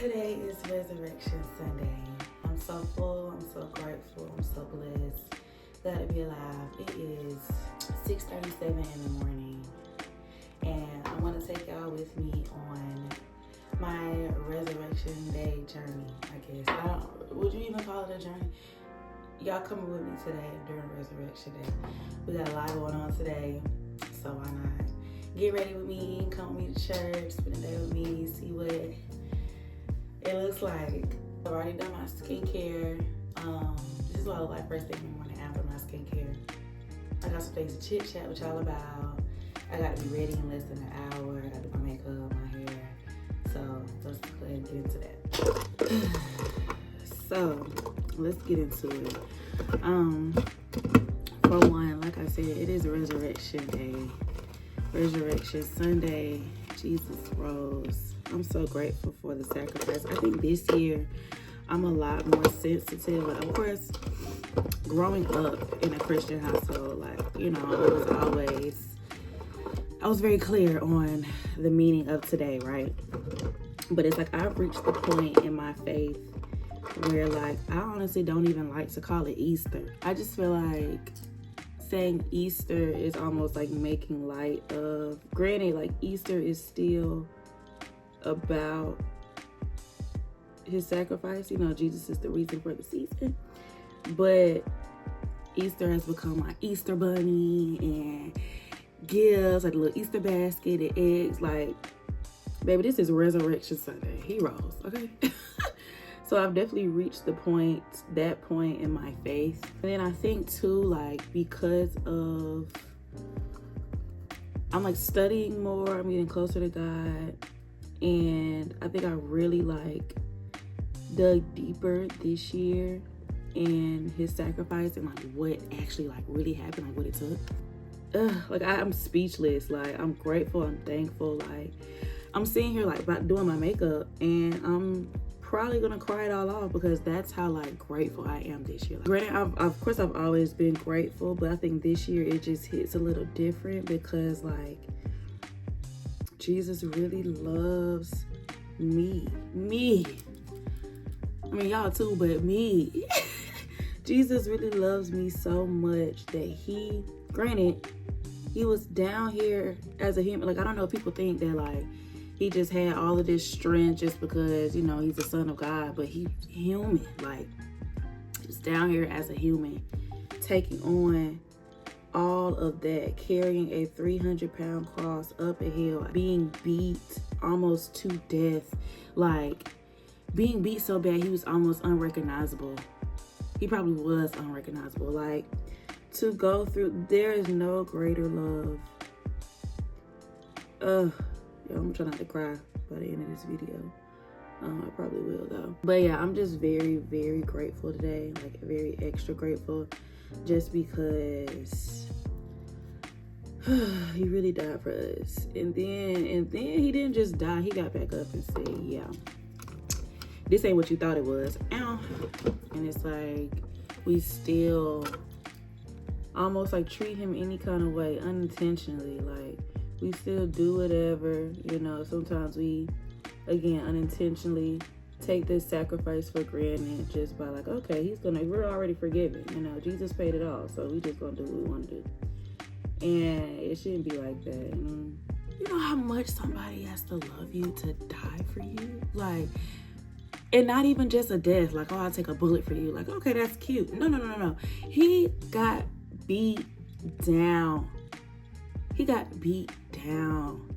Today is Resurrection Sunday. I'm so full, I'm so grateful, I'm so blessed. Glad to be alive. It is 6:37 in the morning, and I want to take y'all with me on my Resurrection Day journey, I guess. Would you even call it a journey? Y'all coming with me today during Resurrection Day. We got a lot going on today, so why not? Get ready with me, come with me to church, spend the day with me, see what it looks like. I've already done my skincare. This is what I look like first thing in the morning after my skincare. I got some things to chit chat with y'all about. I gotta be ready in less than an hour. I gotta do my makeup, my hair. So let's go ahead and get into that. So let's get into it. For one, like I said, it is Resurrection Day. Resurrection Sunday. Jesus rose. I'm so grateful for the sacrifice. I think this year I'm a lot more sensitive. But of course, growing up in a Christian household, like, you know, I was very clear on the meaning of today, right? But it's like I've reached the point in my faith where, like, I honestly don't even like to call it Easter. I just feel like saying Easter is almost like making light of, granted, like Easter is still about his sacrifice. You know, Jesus is the reason for the season, but Easter has become like Easter bunny and gifts, like a little Easter basket and eggs. Like, baby, this is Resurrection Sunday. He rose, okay? So I've definitely reached that point in my faith. And then I think too, like, because of, I'm like studying more, I'm getting closer to God. And I think I really like dug deeper this year in his sacrifice and like what actually like really happened, like what it took. Like I'm speechless. Like I'm grateful, I'm thankful. Like I'm sitting here like about doing my makeup and I'm probably gonna cry it all off because that's how like grateful I am this year. Like, granted, of course I've always been grateful, but I think this year it just hits a little different because like Jesus really loves me. I mean y'all too, but me. Jesus really loves me so much that he was down here as a human. Like I don't know, people think that like he just had all of this strength just because, you know, he's the son of God, but he's human. Like, he's down here as a human, taking on all of that, carrying a 300-pound cross up a hill, being beat almost to death, like being beat so bad he was almost unrecognizable. He probably was unrecognizable. Like, to go through, there is no greater love. I'm trying not to cry by the end of this video. I probably will though. But yeah, I'm just very, very grateful today. Like very extra grateful just because he really died for us. And then he didn't just die. He got back up and said, yeah, this ain't what you thought it was. Ow. And it's like, we still almost like treat him any kind of way unintentionally. Like, we still do whatever, you know. Sometimes we, again, unintentionally take this sacrifice for granted just by like, okay, we're already forgiven. You know, Jesus paid it all, so we just gonna do what we want to do. And it shouldn't be like that. You know how much somebody has to love you to die for you? Like, and not even just a death, like, oh, I'll take a bullet for you. Like, okay, that's cute. No. He got beat down. He got beat down,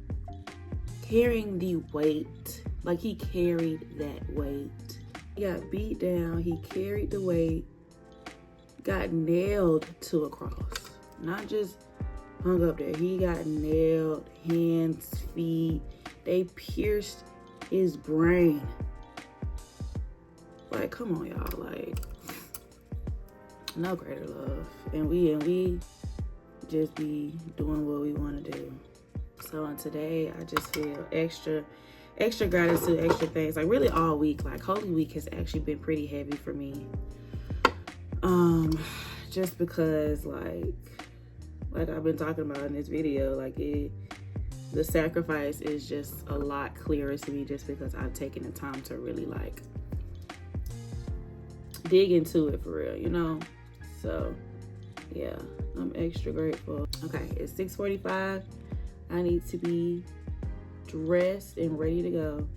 carrying the weight. Like he carried that weight. He got beat down. He carried the weight. got nailed to a cross. Not just hung up there. He got nailed, hands, feet. They pierced his brain. Like, come on, y'all. Like, no greater love. And we just be doing what we want to do. So on today, I just feel extra gratitude, extra thanks. Like really all week. Like Holy Week has actually been pretty heavy for me. Just because like I've been talking about in this video, like the sacrifice is just a lot clearer to me just because I've taken the time to really like dig into it for real, you know? So yeah, I'm extra grateful. Okay, it's 6:45. I need to be dressed and ready to go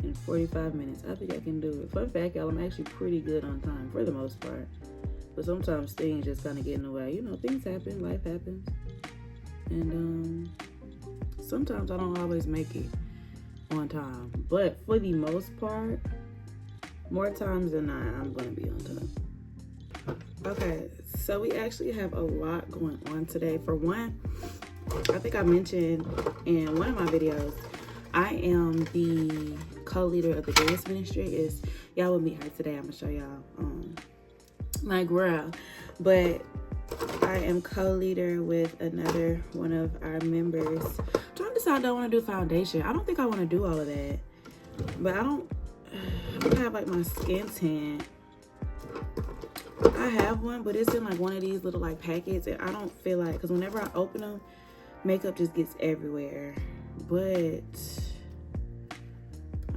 in 45 minutes. I think I can do it. Fun fact, y'all, I'm actually pretty good on time for the most part. But sometimes things just kind of get in the way. You know, things happen, life happens. And sometimes I don't always make it on time. But for the most part, more times than not, I'm going to be on time. Okay, so we actually have a lot going on today. For one, I think I mentioned in one of my videos, I am the co-leader of the dance ministry. Y'all will meet her today. I'm going to show y'all my girl. But I am co-leader with another one of our members. I'm trying to decide, do I want to do foundation? I don't think I want to do all of that. But I don't have like my skin tint. I have one, but it's in like one of these little like packets, and I don't feel like, because whenever I open them, makeup just gets everywhere. But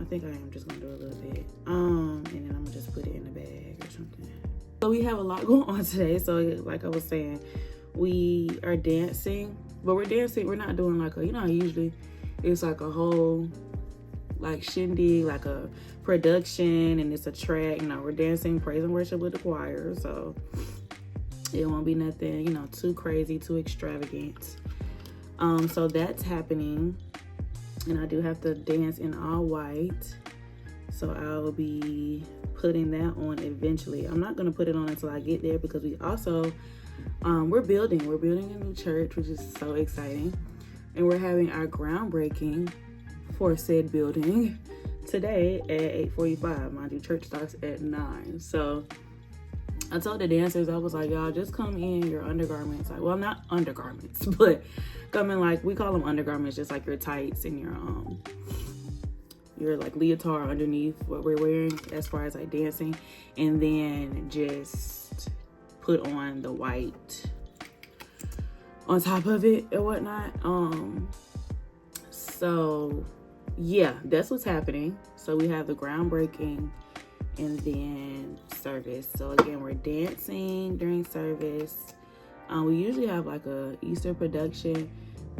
I think I am just gonna do a little bit, and then I'm gonna just put it in the bag or something. So we have a lot going on today. So like I was saying, we are dancing, but we're not doing like a, you know, usually it's like a whole like shindig, like a production, and it's a track. You know, we're dancing praise and worship with the choir, so it won't be nothing, you know, too crazy, too extravagant. So that's happening, and I do have to dance in all white, so I'll be putting that on eventually. I'm not gonna put it on until I get there, because we also we're building a new church, which is so exciting, and we're having our groundbreaking for said building today at 8:45. Mind you, church starts at 9. So I told the dancers, I was like, y'all just come in your undergarments. Like, well, not undergarments, but come in, like, we call them undergarments, just like your tights and your like leotard underneath what we're wearing as far as like dancing, and then just put on the white on top of it and whatnot. So yeah, that's what's happening. So we have the groundbreaking and then service. So again, we're dancing during service. We usually have like a Easter production,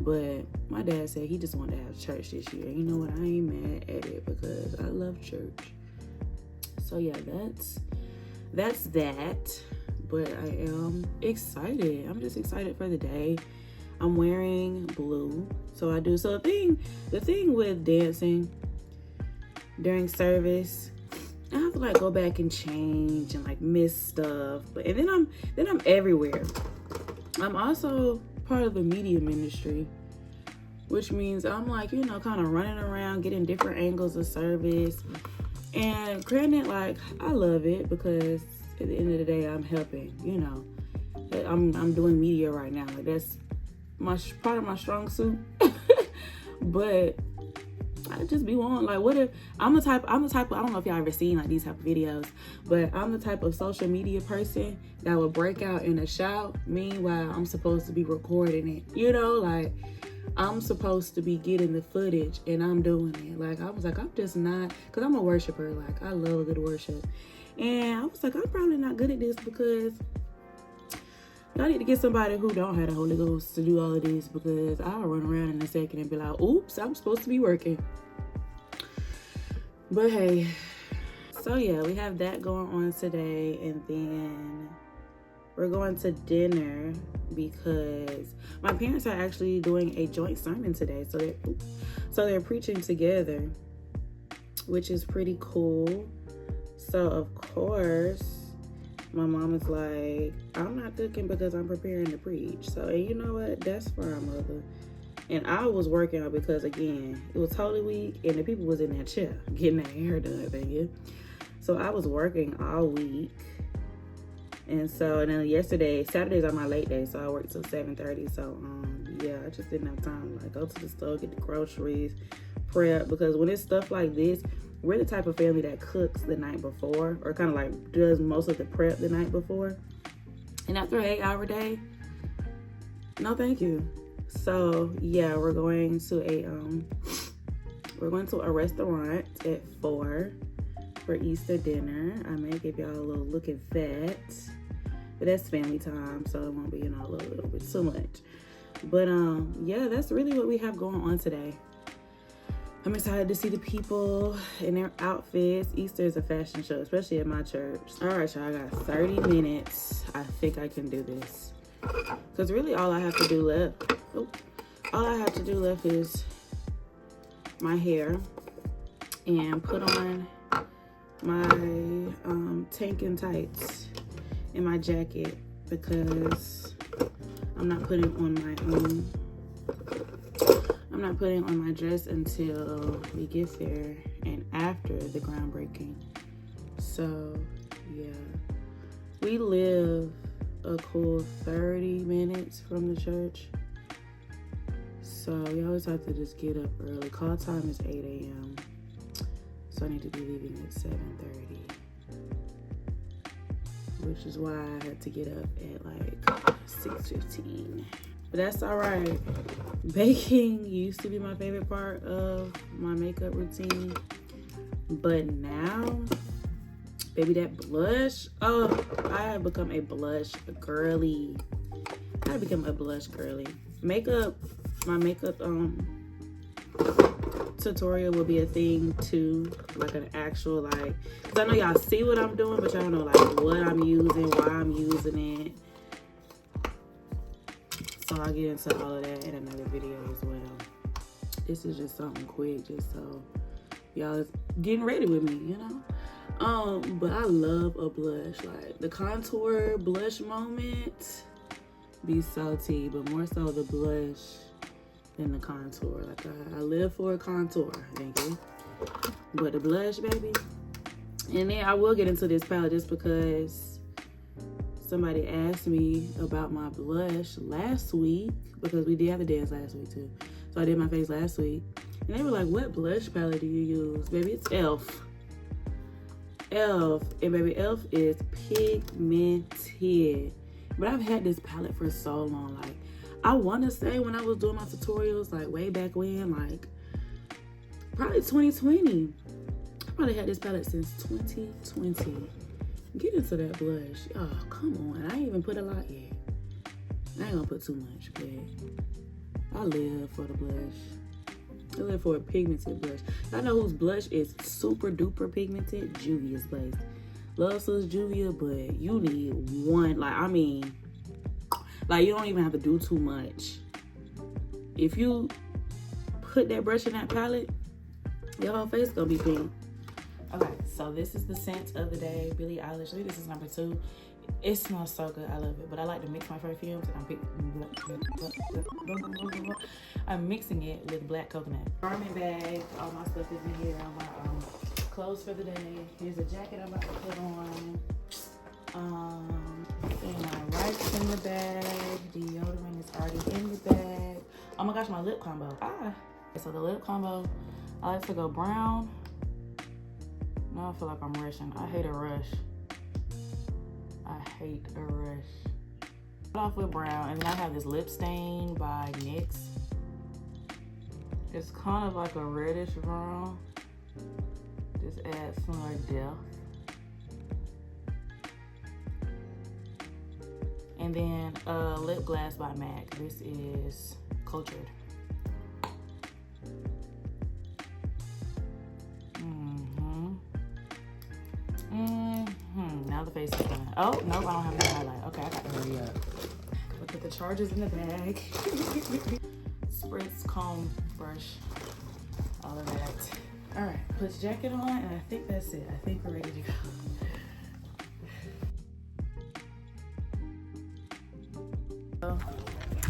but my dad said he just wanted to have church this year. You know what? I ain't mad at it because I love church. So yeah, that's that. But I am excited. I'm just excited for the day. I'm wearing blue. So I do. So the thing with dancing during service, I have to like go back and change and like miss stuff. And then I'm everywhere. I'm also part of the media ministry, which means I'm like, you know, kind of running around, getting different angles of service. And granted, like, I love it because at the end of the day, I'm helping, you know. I'm doing media right now. Like, that's part of my strong suit. But I just be wanting, like, what if I'm the type of, I don't know if y'all ever seen like these type of videos, but I'm the type of social media person that would break out in a shout. Meanwhile, I'm supposed to be recording it, you know, like I'm supposed to be getting the footage and I'm doing it. Like, I was like, I'm just not, because I'm a worshiper. Like, I love a good worship. And I was like, I'm probably not good at this because y'all need to get somebody who don't have the Holy Ghost to do all of this, because I'll run around in a second and be like, oops, I'm supposed to be working. But hey, so yeah, we have that going on today, and then we're going to dinner because my parents are actually doing a joint sermon today. So they're preaching together, which is pretty cool. So of course, my mom is like, I'm not cooking because I'm preparing to preach. So, and you know what? That's fine, mother. And I was working out because, again, it was Holy Week and the people was in that chair getting their hair done, baby. So I was working all week. And then yesterday, Saturday's are my late day, so I worked till 7:30. So, yeah, I just didn't have time to like go to the store, get the groceries, prep. Because when it's stuff like this, we're the type of family that cooks the night before, or kind of like does most of the prep the night before. And after an 8-hour day, no thank you. So yeah, we're going to a restaurant at 4 for Easter dinner. I may give y'all a little look at that, but that's family time, so it won't be, a little bit too much. But yeah, that's really what we have going on today. I'm excited to see the people in their outfits. Easter is a fashion show, especially at my church. All right, y'all, I got 30 minutes. I think I can do this. Because really all I have to do left is my hair and put on my tank and tights and my jacket, because I'm not putting on my dress until we get there and after the groundbreaking. So yeah, we live a cool 30 minutes from the church, so we always have to just get up early. Call time is 8 a.m. so I need to be leaving at 7:30, which is why I had to get up at like 6:15. But that's all right. Baking used to be my favorite part of my makeup routine, but now, baby, that blush, I have become a blush girly. My makeup tutorial will be a thing too, like an actual, like, because I know y'all see what I'm doing, but y'all know like what I'm using, why I'm using it. So I'll get into all of that in another video as well. This is just something quick, just so y'all is getting ready with me, But I love a blush. Like the contour blush moment be salty, but more so the blush than the contour. Like I live for a contour, thank you. But the blush, baby. And then I will get into this palette just because somebody asked me about my blush last week, because we did have a dance last week too. So I did my face last week. And they were like, what blush palette do you use? Baby, it's e.l.f. And baby, e.l.f. is pigmented. But I've had this palette for so long. Like, I want to say when I was doing my tutorials, like way back when, like probably 2020. I probably had this palette since 2020. Get into that blush. Oh, come on. I ain't even put a lot yet. I ain't gonna put too much, but I live for the blush. I live for a pigmented blush. I know whose blush is super duper pigmented? Juvia's blush. Love Sis Juvia, but you need one. Like you don't even have to do too much. If you put that brush in that palette, your whole face gonna be pink. Okay, so this is the scent of the day, Billie Eilish. I think this is number 2. It smells so good. I love it. But I like to mix my perfumes, and I'm mixing it with black coconut. Garment bag. All my stuff is in here. All my clothes for the day. Here's a jacket I'm about to put on. And my wipes in the bag. Deodorant is already in the bag. Oh my gosh, my lip combo. So the lip combo, I like to go brown. Now I feel like I'm rushing. I hate a rush. Start off with brown, and then I have this lip stain by NYX. It's kind of like a reddish brown. Just add some more depth. And then lip gloss by MAC. This is Cultured. Now the face is done. Oh, nope, I don't have any highlight. Okay, I got to hurry up. Look at the chargers in the bag. Spritz, comb, brush, all of that. All right, put the jacket on, and I think that's it. I think we're ready to go.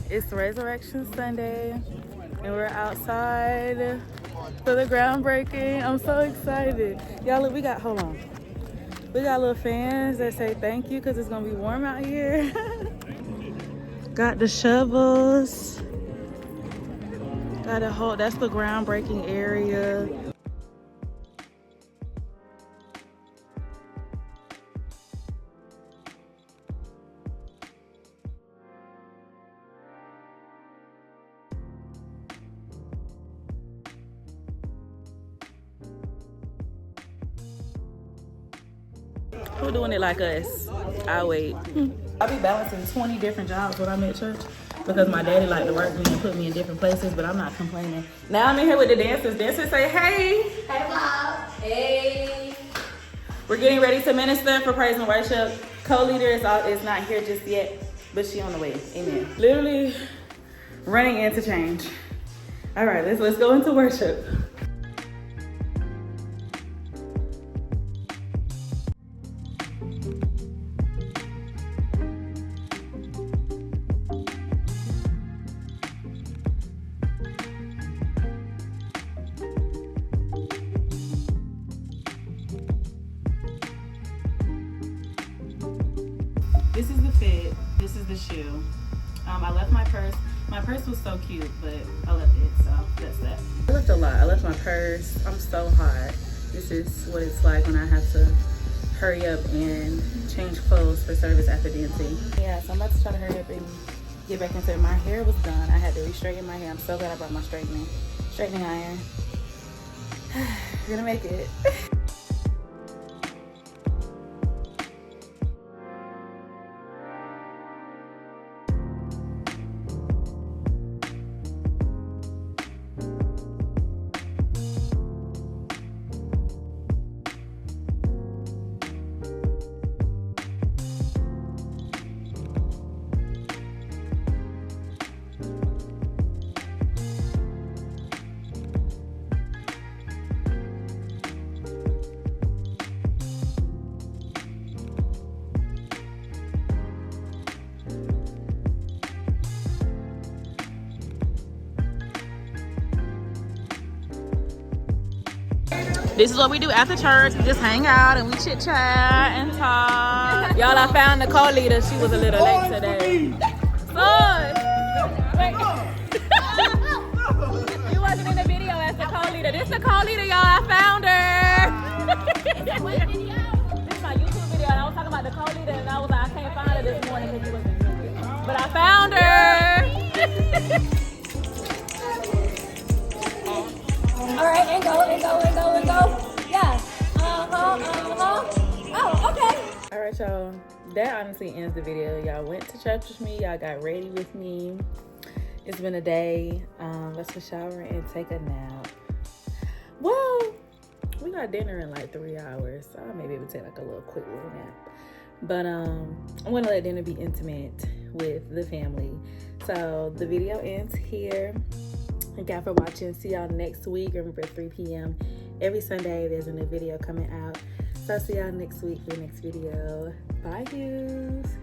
It's Resurrection Sunday, and we're outside for the groundbreaking. I'm so excited. Y'all, look, we got little fans that say thank you because it's gonna be warm out here. Got the shovels. Got a whole, that's the groundbreaking area. Who doing it like us? I'll wait. I'll be balancing 20 different jobs when I'm at church because my daddy like to work me and put me in different places, but I'm not complaining. Now I'm in here with the dancers. Dancers say, hey. Hey, Bob. Hey. We're getting ready to minister for praise and worship. Co-leader is not here just yet, but she on the way. Amen. Literally running into change. All right, let's go into worship. This is the fit. This is the shoe. I left my purse. My purse was so cute, but I left it, so that's that. I left a lot. I left my purse. I'm so hot. This is what it's like when I have to hurry up and change clothes for service after dancing. Yeah, so I'm about to try to hurry up and get back into it. My hair was done. I had to re-straighten my hair. I'm so glad I brought my straightening iron. We're gonna make it. This is what we do after church. We just hang out and we chit chat and talk. Y'all, I found the co-leader. She was a little late today. You wasn't in the video as the co-leader. This is the co-leader, y'all. I found her. This is my YouTube video, and I was talking about the co-leader, and I was like, I can't find her this morning because you wasn't in it. But I found her. All right, and go. Yeah. Oh, okay. All right, y'all. That honestly ends the video. Y'all went to church with me. Y'all got ready with me. It's been a day. Let's go shower and take a nap. Well, we got dinner in like 3 hours, so I may be able to take like a little quick little nap. But I'm gonna let dinner be intimate with the family. So the video ends here. Thank y'all for watching. See y'all next week. Remember, 3 p.m. every Sunday, there's a new video coming out. So I'll see y'all next week for the next video. Bye, Hues.